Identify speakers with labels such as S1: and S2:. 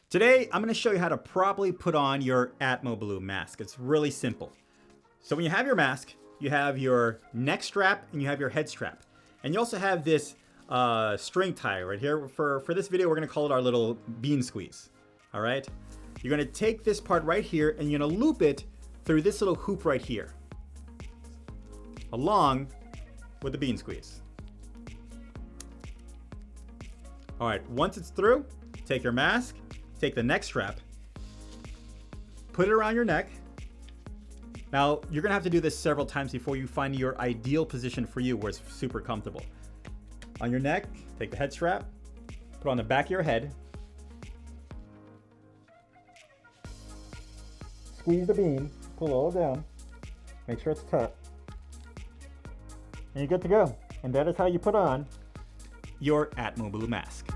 S1: Today, I'm going to show you how to properly put on your ATMOBLUE mask. It's really simple. So when you have your mask, you have your neck strap and you have your head strap. And you also have this string tie right here. For this video, we're going to call it our little bean squeeze. All right? You're going to take this part right here and you're going to loop it through this little hoop right here, along with the bean squeeze. All right, once it's through, take your mask, take the neck strap, put it around your neck. Now, you're gonna have to do this several times before you find your ideal position for you where it's super comfortable. On your neck, take the head strap, put it on the back of your head, squeeze the bean, pull it all down, make sure it's tight, and you're good to go. And that is how you put on your ATMOBLUE mask.